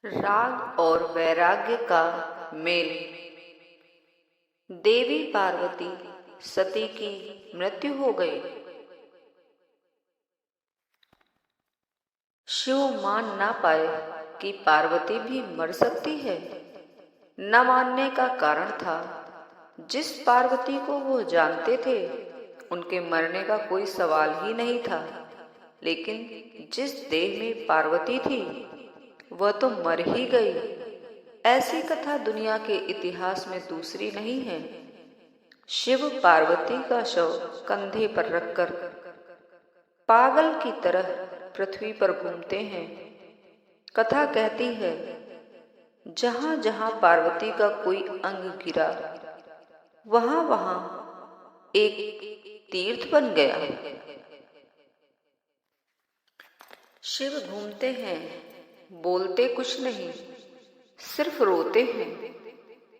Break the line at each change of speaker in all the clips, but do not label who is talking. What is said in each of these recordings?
राग और वैराग्य का मेल। देवी पार्वती सती की मृत्यु हो गई। शिव मान ना पाए कि पार्वती भी मर सकती है। न मानने का कारण था, जिस पार्वती को वो जानते थे उनके मरने का कोई सवाल ही नहीं था। लेकिन जिस देह में पार्वती थी वह तो मर ही गई। ऐसी कथा दुनिया के इतिहास में दूसरी नहीं है। शिव पार्वती का शव कंधे पर रखकर पागल की तरह पृथ्वी पर घूमते हैं। कथा कहती है, जहां जहां पार्वती का कोई अंग गिरा वहां वहां एक तीर्थ बन गया। शिव घूमते हैं, बोलते कुछ नहीं, सिर्फ रोते हैं।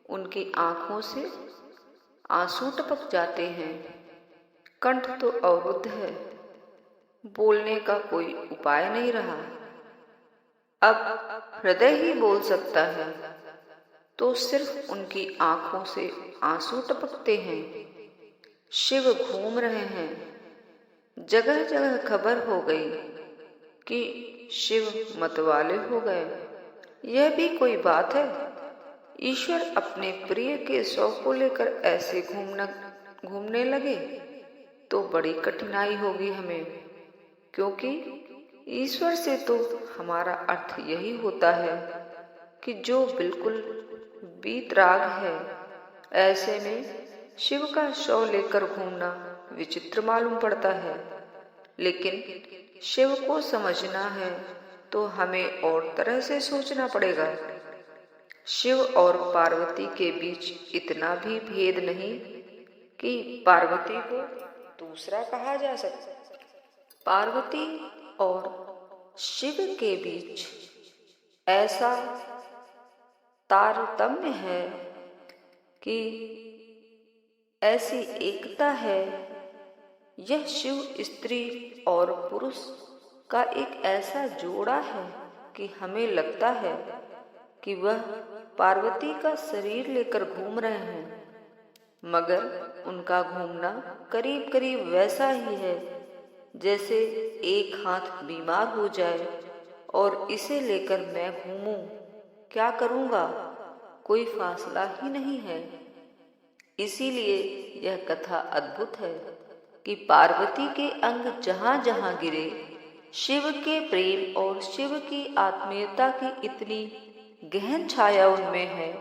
उनकी आंखों से आंसू टपक जाते हैं। कंठ तो अवरुद्ध है, बोलने का कोई उपाय नहीं रहा। अब हृदय ही बोल सकता है, तो सिर्फ उनकी आंखों से आंसू टपकते हैं। शिव घूम रहे हैं। जगह जगह खबर हो गई कि शिव मतवाले हो गए। यह भी कोई बात है? ईश्वर अपने प्रिय के शव को लेकर ऐसे घूमने लगे तो बड़ी कठिनाई होगी हमें, क्योंकि ईश्वर से तो हमारा अर्थ यही होता है कि जो बिल्कुल वीतराग है। ऐसे में शिव का शव लेकर घूमना विचित्र मालूम पड़ता है। लेकिन शिव को समझना है तो हमें और तरह से सोचना पड़ेगा। शिव और पार्वती के बीच इतना भी भेद नहीं कि पार्वती को दूसरा कहा जा सके। पार्वती और शिव के बीच ऐसा तारतम्य है कि ऐसी एकता है। यह शिव स्त्री और पुरुष का एक ऐसा जोड़ा है कि हमें लगता है कि वह पार्वती का शरीर लेकर घूम रहे हैं, मगर उनका घूमना करीब करीब वैसा ही है जैसे एक हाथ बीमार हो जाए और इसे लेकर मैं घूमूं। क्या करूंगा? कोई फासला ही नहीं है। इसीलिए यह कथा अद्भुत है कि पार्वती के अंग जहां जहां गिरे, शिव के प्रेम और शिव की आत्मीयता की इतनी गहन छाया उनमें है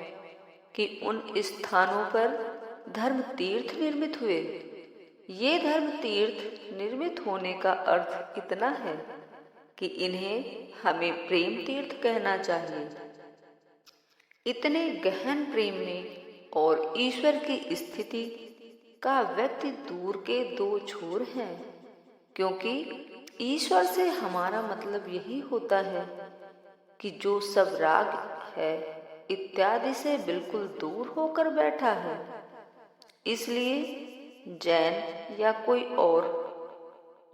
कि उन स्थानों पर धर्म तीर्थ निर्मित हुए। ये धर्म तीर्थ निर्मित होने का अर्थ इतना है कि इन्हें हमें प्रेम तीर्थ कहना चाहिए। इतने गहन प्रेम में और ईश्वर की स्थिति का व्यक्ति दूर के दो छोर हैं, क्योंकि ईश्वर से हमारा मतलब यही होता है कि जो सब राग है इत्यादि से बिल्कुल दूर होकर बैठा है। इसलिए जैन या कोई और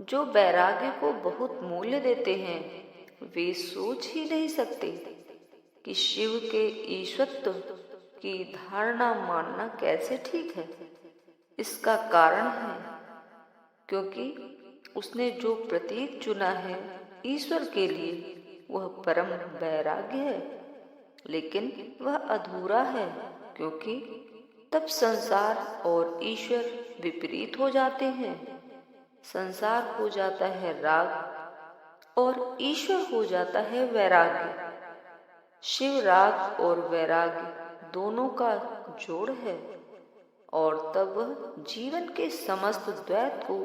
जो वैराग्य को बहुत मूल्य देते हैं, वे सोच ही नहीं सकते कि शिव के ईश्वरत्व की धारणा मानना कैसे ठीक है। इसका कारण है क्योंकि उसने जो प्रतीक चुना है ईश्वर के लिए वह परम वैराग्य है, लेकिन वह अधूरा है, क्योंकि तब संसार और ईश्वर विपरीत हो जाते हैं। संसार हो जाता है राग और ईश्वर हो जाता है वैराग्य। शिव राग और वैराग्य दोनों का जोड़ है और तब वह जीवन के समस्त द्वैत को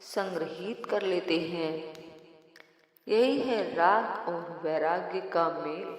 संग्रहित कर लेते हैं। यही है राग और वैराग्य का मेल।